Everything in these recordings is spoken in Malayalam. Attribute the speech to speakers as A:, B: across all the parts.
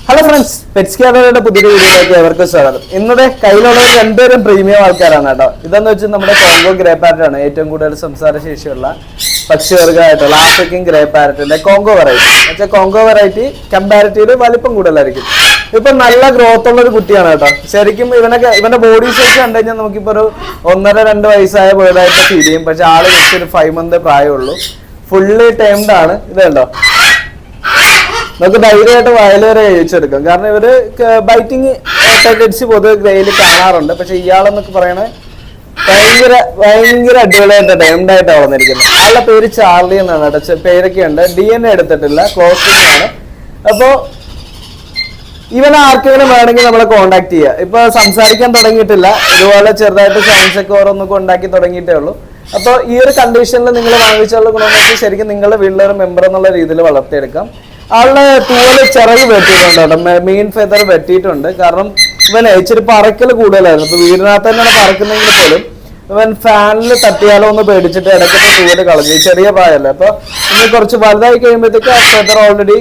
A: ഹലോ ഫ്രണ്ട്സ്, പെറ്റ്സ് ക്യാമറയുടെ പുതിയ വീഡിയോയിലേക്ക് ഏവർക്കും സ്വാഗതം. ഇന്നത്തെ കയ്യിലുള്ളത് രണ്ടുപേരും പ്രീമിയം ആൾക്കാരാണ് കേട്ടോ. ഇതെന്ന് വെച്ചാൽ നമ്മുടെ കോങ്കോ ഗ്രേ പാരറ്റ് ആണ്. ഏറ്റവും കൂടുതൽ സംസാര ശേഷിയുള്ള പക്ഷിവർഗമായിട്ടുള്ള ആഫ്രിക്കൻ ഗ്രേ പാരറ്റിന്റെ കോങ്കോ വെറൈറ്റി. എന്നുവെച്ചാൽ കോങ്കോ വെറൈറ്റി കമ്പാരിറ്റീവ് വലിപ്പം കൂടുതലായിരിക്കും. ഇപ്പൊ നല്ല ഗ്രോത്ത് ഉള്ള ഒരു കുട്ടിയാണ് കേട്ടോ. ശരിക്കും ഇവന്റെ ബോഡി സൈസ് കണ്ടു കഴിഞ്ഞാൽ നമുക്കിപ്പോ ഒരു 1.5-2 വയസ്സായ ബേർഡായിട്ട് ഫീൽ ചെയ്യും. പക്ഷെ ആള് ജസ്റ്റ് ഒരു 5 മന്ത് പ്രായമുള്ളൂ. ഫുള്ളി ടൈംഡ് ആണ്. ഇത് കണ്ടോ, നമുക്ക് ധൈര്യമായിട്ട് വയൽ വരെ കഴിച്ചെടുക്കാം. കാരണം ഇവര് ബൈറ്റിങ് ടെൻഡൻസി പൊതുവെ ഗ്രേയിൽ കാണാറുണ്ട്. പക്ഷെ ഇയാളെന്നൊക്കെ പറയണേ ഭയങ്കര അടിപൊളിയായിട്ട് ടൈംഡായിട്ടാണ് വന്നിരിക്കുന്നത്. ആളുടെ പേര് ചാർലി എന്നാണ് കേട്ടോ. പേരൊക്കെ ഉണ്ട്. DNA എടുത്തിട്ടില്ല, ക്ലോസിംഗ് ആണ്. അപ്പോ ഇവനെ ആർക്കെങ്കിലും വേണമെങ്കിൽ നമ്മളെ കോണ്ടാക്ട് ചെയ്യുക. ഇപ്പൊ സംസാരിക്കാൻ തുടങ്ങിയിട്ടില്ല. ഇതുപോലെ ചെറുതായിട്ട് സയൻസ് ഒക്കെ ഓരോന്നൊക്കെ ഉണ്ടാക്കി തുടങ്ങിയിട്ടേ ഉള്ളൂ. അപ്പോൾ ഈ ഒരു കണ്ടീഷനിൽ നിങ്ങൾ വാങ്ങിച്ചുള്ള ഗുണമെന്ന് വെച്ചാൽ ശരിക്കും നിങ്ങളുടെ വീട്ടിലൊരു മെമ്പർ എന്നുള്ള രീതിയിൽ വളർത്തിയെടുക്കാം. ആളുടെ തൂവല് ചിറക് വെട്ടിയിട്ടുണ്ട് കേട്ടോ. മെയിൻ ഫെദർ വെട്ടിയിട്ടുണ്ട്. കാരണം ഇവൻ ഇച്ചിരി പറക്കൽ കൂടുതലായിരുന്നു. ഇപ്പൊ വീടിനകത്ത് തന്നെയാണ് പറക്കുന്നെങ്കിൽ പോലും ഇവൻ ഫാനിൽ തട്ടിയാലോ ഒന്ന് പേടിച്ചിട്ട് ഇടയ്ക്കൊക്കെ തൂവല് കളഞ്ഞു. ചെറിയ പ്രായമല്ലേ. അപ്പൊ ഇനി കുറച്ച് വലുതായി കഴിയുമ്പോഴത്തേക്ക് ആ ഫെദർ ഓൾറെഡി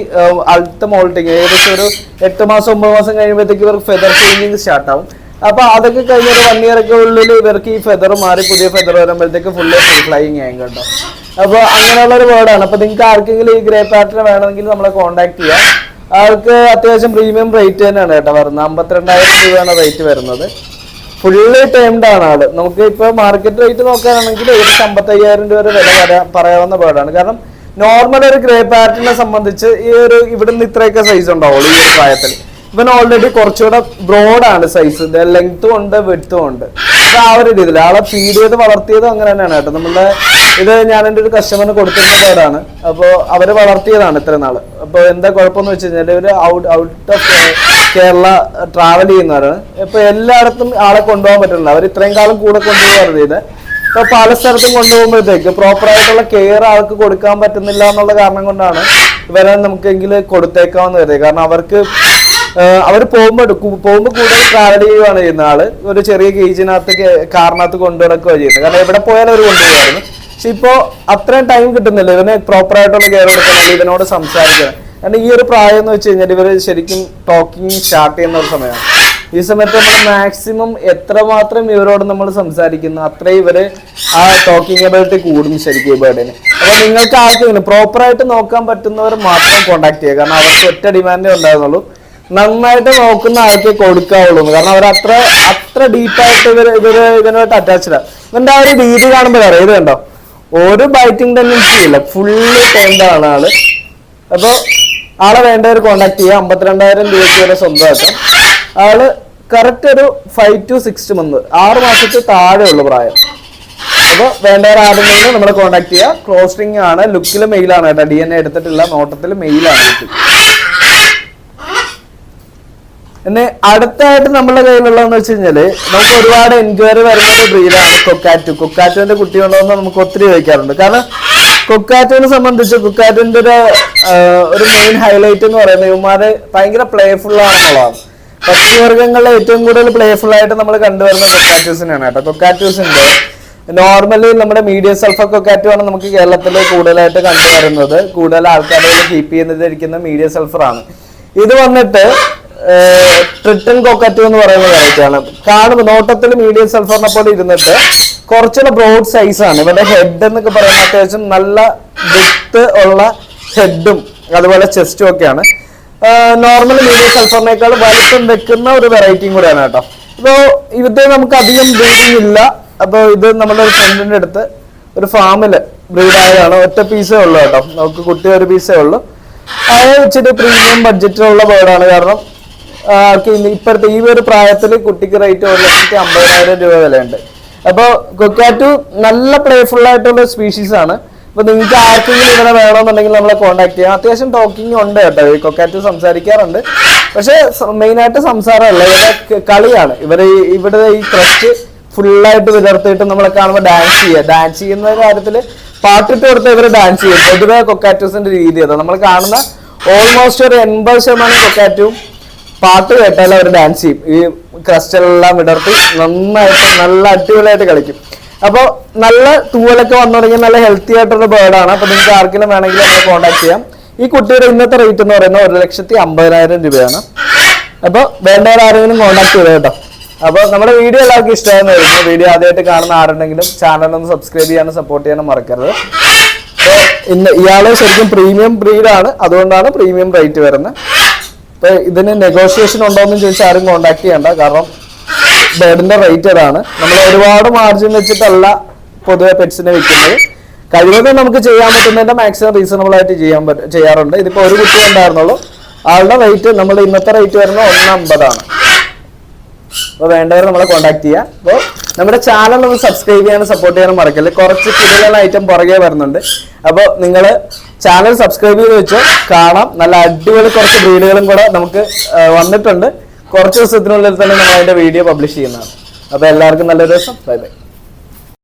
A: അടുത്ത മോൾട്ടിങ് ഏകദേശം ഒരു 8 മാസം 9 മാസം കഴിയുമ്പോഴത്തേക്ക് ഇവർക്ക് ഫെദർ ചേഞ്ചിങ് സ്റ്റാർട്ട് ആവും. അപ്പൊ അതൊക്കെ കഴിഞ്ഞൊരു 1 ഇയർ ഒക്കെ ഉള്ളിൽ ഇവർക്ക് ഈ ഫെദർ മാറി പുതിയ ഫെദർ വരുമ്പോഴത്തേക്ക് ഫുള്ള് ഫ്രീ ഫ്ലൈയിങ് ആയും കേട്ടോ. അപ്പോൾ അങ്ങനെയുള്ള ഒരു വേർഡാണ്. അപ്പൊ നിങ്ങൾക്ക് ആർക്കെങ്കിലും ഈ ഗ്രേ പാറ്റേൺ വേണമെങ്കിൽ നമ്മളെ കോൺടാക്ട് ചെയ്യാം. ആൾക്ക് അത്യാവശ്യം പ്രീമിയം റേറ്റ് തന്നെയാണ് കേട്ടോ വരുന്നത്. 52,000 രൂപയാണ് റേറ്റ് വരുന്നത്. ഫുള്ളി ടൈംഡ് ആണ് ആള്. നമുക്ക് ഇപ്പൊ മാർക്കറ്റ് റേറ്റ് നോക്കുകയാണെങ്കിൽ 55,000 രൂപ വരെ വില പറയാവുന്ന ബേർഡാണ്. കാരണം നോർമൽ ഒരു ഗ്രേ പാറ്റേണിനെ സംബന്ധിച്ച് ഈ ഒരു ഇവിടുന്ന് ഇത്രയൊക്കെ സൈസ് ഉണ്ടാവുള്ളൂ ഈ ഒരു പ്രായത്തിൽ. ഇവൻ ഓൾറെഡി കുറച്ചുകൂടെ ബ്രോഡാണ് സൈസ്. ലെങ്ത്തും ഉണ്ട് വിഡ്ത്തും ഉണ്ട്. അപ്പൊ ആ ഒരു രീതിയിൽ ആളെ ഫീഡ് ചെയ്ത് വളർത്തിയതും അങ്ങനെ തന്നെയാണ് കേട്ടോ. നമ്മുടെ ഇത് ഞാൻ എൻ്റെ ഒരു കസ്റ്റമറിന് കൊടുത്തിരുന്ന ബേർഡാണ്. അപ്പോൾ അവര് വളർത്തിയതാണ് ഇത്ര നാള്. അപ്പോൾ എന്താ കുഴപ്പമെന്ന് വെച്ച് കഴിഞ്ഞാൽ ഇവര് ഔട്ട് ഓഫ് കേരള ട്രാവൽ ചെയ്യുന്നവരാണ്. ഇപ്പൊ എല്ലായിടത്തും ആളെ കൊണ്ടുപോകാൻ പറ്റില്ല. അവർ ഇത്രയും കാലം കൂടെ കൊണ്ടുപോകാറ് ചെയ്ത് ഇപ്പൊ പല സ്ഥലത്തും കൊണ്ടുപോകുമ്പോഴത്തേക്ക് പ്രോപ്പറായിട്ടുള്ള കെയർ ആൾക്ക് കൊടുക്കാൻ പറ്റുന്നില്ല എന്നുള്ള കാരണം കൊണ്ടാണ് ഇവരെ നമുക്കെങ്കിലും കൊടുത്തേക്കാമെന്ന് കരുതി. കാരണം അവർക്ക് അവർ പോകുമ്പോൾ കൂടുതൽ ട്രാവൽ ചെയ്യുകയാണ് ചെയ്യുന്ന ആള്. ഒരു ചെറിയ കേജിനകത്ത് കാറിനകത്ത് കൊണ്ടുനടക്കുകയാണ് ചെയ്യുന്നത്. കാരണം എവിടെ പോയാലും അവർ കൊണ്ടുപോകായിരുന്നു. പക്ഷെ ഇപ്പോ അത്രയും ടൈം കിട്ടുന്നില്ല ഇവന് പ്രോപ്പറായിട്ടുള്ള കെയർ എടുക്കണം, ഇവനോട് സംസാരിക്കണം. കാരണം ഈ ഒരു പ്രായം എന്ന് വെച്ച് കഴിഞ്ഞാൽ ഇവര് ശരിക്കും ടോക്കിങ് സ്റ്റാർട്ട് ചെയ്യുന്ന ഒരു സമയമാണ്. ഈ സമയത്ത് നമ്മൾ മാക്സിമം എത്രമാത്രം ഇവരോട് നമ്മൾ സംസാരിക്കുന്നു അത്രയും ഇവര് ആ ടോക്കിംഗ് എബിലിറ്റി കൂടും ശരിക്കും ഈ ബേർഡിന്. അപ്പൊ നിങ്ങൾക്ക് ആർക്കെങ്കിലും പ്രോപ്പറായിട്ട് നോക്കാൻ പറ്റുന്നവർ മാത്രം കോൺടാക്ട് ചെയ്യുക. കാരണം അവർക്ക് ഒറ്റ ഡിമാൻഡേ ഉണ്ടായിരുന്നുള്ളൂ. നന്നായിട്ട് നോക്കുന്ന ആൾക്കേ കൊടുക്കാവുള്ളൂ. കാരണം അവർ അത്ര ഡീപ്പായിട്ട് ഇവനുമായിട്ട് അറ്റാച്ച്ഡ് ആണ്. ഇവന്റെ ആ ഒരു രീതി കാണുമ്പോഴാണ് ഇത് കണ്ടോ, ഒരു ബൈറ്റിംഗ് ടെൻഡൻസി ഇല്ല. ഫുള്ളി ടൈംഡ് ആണ് ആള്. അപ്പൊ ആളെ വേണ്ടവർ കോണ്ടാക്ട് ചെയ്യുക. 52,000 രൂപയ്ക്ക് വരെ സ്വന്തമാക്കാം. ആള് കറക്റ്റ് ഒരു 5 to 6 മന്ത് 6 മാസത്തിൽ താഴെ ഉള്ളു പ്രായം. അപ്പൊ വേണ്ടവർ ആദ്യം നിന്ന് നമ്മളെ കോണ്ടാക്ട് ചെയ്യുക. ക്ലോസ്റ്റിംഗ് ആണ്. ലുക്കിൽ മെയിലാണ് കേട്ടോ. DNA എടുത്തിട്ടില്ല. നോട്ടത്തിൽ മെയിലാണ്. പിന്നെ അടുത്തായിട്ട് നമ്മുടെ കയ്യിലുള്ളതെന്ന് വെച്ച് കഴിഞ്ഞാല് നമുക്ക് ഒരുപാട് എൻക്വയറി വരുന്ന ഒരു ബ്രീഡാണ് കൊക്കാറ്റു. കൊക്കാറ്റുവിന്റെ കുട്ടിയുണ്ടോന്ന് നമുക്ക് ഒത്തിരി ചോദിക്കാറുണ്ട്. കാരണം കൊക്കാറ്റുവിനെ സംബന്ധിച്ച് കൊക്കാറ്റുവിന്റെ ഒരു മെയിൻ ഹൈലൈറ്റ് എന്ന് പറയുന്നത് ഇവന്മാര് ഭയങ്കര പ്ലേഫുൾ ആണെന്നുള്ളതാണ്. പക്ഷിവർഗ്ഗങ്ങളിലെ ഏറ്റവും കൂടുതൽ പ്ലേഫുൾ ആയിട്ട് നമ്മൾ കണ്ടുവരുന്ന കൊക്കാറ്റൂസിനാണ് കേട്ടോ. കൊക്കാറ്റൂസിന്റെ നോർമലി നമ്മുടെ മീഡിയം സൾഫർ കൊക്കാറ്റു ആണ് നമുക്ക് കേരളത്തിൽ കൂടുതലായിട്ട് കണ്ടുവരുന്നത്. കൂടുതൽ ആൾക്കാരെ കീപ്പ് ചെയ്യുന്നതിരിക്കുന്ന മീഡിയം സൾഫർ ആണ്. ഇത് വന്നിട്ട് ട്രിട്ടൺ കൊക്കാറ്റു എന്ന് പറയുന്ന വെറൈറ്റിയാണ്. കാണുമ്പോൾ നോട്ടത്തിൽ മീഡിയം സൾഫറിനെ പോലെ ഇരുന്നിട്ട് കുറച്ചുകൂടെ ബ്രോഡ് സൈസ് ആണ്. ഇവരുടെ ഹെഡ് എന്നൊക്കെ പറയുന്നത് അത്യാവശ്യം നല്ല വിഡ്ത്ത് ഉള്ള ഹെഡും അതുപോലെ ചെസ്റ്റും ഒക്കെയാണ്. നോർമൽ മീഡിയം സൾഫറിനേക്കാൾ വലിപ്പം വെക്കുന്ന ഒരു വെറൈറ്റിയും കൂടെയാണ് കേട്ടോ. അപ്പോൾ ഇത് നമുക്ക് അധികം ബ്രീഡിങ് ഇല്ല. അപ്പോൾ ഇത് നമ്മുടെ ഒരു ഫ്രണ്ടിന്റെ അടുത്ത് ഒരു ഫാമില് ബ്രീഡായതാണ്. ഒറ്റ പീസേ ഉള്ളൂ കേട്ടോ. നമുക്ക് കുട്ടി ഒരു പീസേ ഉള്ളൂ. അത് വെച്ചിട്ട് പ്രീമിയം ബഡ്ജറ്റിലുള്ള ബേർഡാണ്. കാരണം ഇപ്പോഴത്തെ ഈ ഒരു പ്രായത്തിൽ കുട്ടിക്ക് റേറ്റ് 1,50,000 രൂപ വിലയുണ്ട്. അപ്പോൾ കൊക്കാറ്റു നല്ല പ്ലേഫുൾ ആയിട്ടുള്ള സ്പീഷീസ് ആണ്. അപ്പൊ നിങ്ങൾക്ക് ആർക്കെങ്കിലും ഇങ്ങനെ വേണമെന്നുണ്ടെങ്കിൽ നമ്മളെ കോൺടാക്ട് ചെയ്യാം. അത്യാവശ്യം ടോക്കിംഗ് ഉണ്ട് കേട്ടോ. ഈ കൊക്കാറ്റു സംസാരിക്കാറുണ്ട്. പക്ഷെ മെയിനായിട്ട് സംസാരമല്ല, ഇവരുടെ കളിയാണ്. ഇവിടെ ഈ ക്രസ്റ്റ് ഫുള്ളായിട്ട് വിതർത്തിയിട്ട് നമ്മളെ കാണുമ്പോൾ ഡാൻസ് ചെയ്യുന്ന കാര്യത്തിൽ പാട്ടിട്ട് കൊടുത്ത ഇവര് ഡാൻസ് ചെയ്യും. പൊതുവെ കൊക്കാറ്റൂസിന്റെ രീതി അതാണ്. നമ്മൾ കാണുന്ന ഓൾമോസ്റ്റ് ഒരു 80% കൊക്കാറ്റും പാട്ട് കേട്ടാൽ അവർ ഡാൻസ് ചെയ്യും. ഈ ക്രസ്റ്റെല്ലാം വിടർത്തി നന്നായിട്ട് നല്ല അടിപൊളിയായിട്ട് കളിക്കും. അപ്പോൾ നല്ല തൂവലൊക്കെ വന്നു തുടങ്ങി നല്ല ഹെൽത്തി ആയിട്ടുള്ള ബേർഡാണ്. അപ്പൊ നിങ്ങൾക്ക് ആർക്കെങ്കിലും വേണമെങ്കിൽ നമ്മളെ കോൺടാക്ട് ചെയ്യാം. ഈ കുട്ടിയുടെ ഇന്നത്തെ റേറ്റ് എന്ന് പറയുന്നത് 1,50,000 രൂപയാണ്. അപ്പോൾ വേണ്ടവർ ആരെങ്കിലും കോൺടാക്ട് ചെയ്തോ കേട്ടോ. അപ്പോൾ നമ്മുടെ വീഡിയോ എല്ലാവർക്കും ഇഷ്ടമായിരുന്നു. വീഡിയോ ആദ്യമായിട്ട് കാണുന്ന ആരുണ്ടെങ്കിലും ചാനലൊന്ന് സബ്സ്ക്രൈബ് ചെയ്യാനും സപ്പോർട്ട് ചെയ്യാനും മറക്കരുത്. അപ്പോൾ ഇയാള് ശരിക്കും പ്രീമിയം ബ്രീഡാണ്, അതുകൊണ്ടാണ് പ്രീമിയം റേറ്റ് വരുന്നത്. അപ്പോൾ ഇതിന് നെഗോഷിയേഷൻ ഉണ്ടോയെന്ന് ചോദിച്ചാൽ ആരും കോൺടാക്ട് ചെയ്യണ്ട, കാരണം ബേർഡിന്റെ റേറ്റ് അതാണ്. നമ്മൾ ഒരുപാട് മാർജിൻ വെച്ചിട്ടല്ല പൊതുവെ പെറ്റ്സിനെ വിൽക്കുന്നത്. കഴിവതും നമുക്ക് ചെയ്യാൻ പറ്റുന്നതിന്റെ മാക്സിമം റീസണബിൾ ആയിട്ട് ചെയ്യാറുണ്ട്. ഇതിപ്പോൾ ഒരു കുട്ടി ഉണ്ടായിരുന്നുള്ളൂ. ആളുടെ റേറ്റ് നമ്മുടെ ഇന്നത്തെ റേറ്റ് വരുന്നത് 150 അപ്പോൾ വേണ്ടവർ നമ്മളെ കോൺടാക്ട് ചെയ്യുക. അപ്പോൾ നമ്മുടെ ചാനൽ ഒന്ന് സബ്സ്ക്രൈബ് ചെയ്യാനും സപ്പോർട്ട് ചെയ്യാനും മറക്കല്ലേ. കുറച്ച് കിടിലൻ ഐറ്റം പുറകെ വരുന്നുണ്ട്. അപ്പോൾ നിങ്ങൾ ചാനൽ സബ്സ്ക്രൈബ് ചെയ്ത് വെച്ച് കാണാം. നല്ല അടിപൊളി കുറച്ച് ബ്രീഡുകളും കൂടെ നമുക്ക് വന്നിട്ടുണ്ട്. കുറച്ച് ദിവസത്തിനുള്ളിൽ തന്നെ നമ്മൾ അതിന്റെ വീഡിയോ പബ്ലിഷ് ചെയ്യുന്നതാണ്. അപ്പോൾ എല്ലാവർക്കും നല്ലൊരു ദിവസം. Bye bye.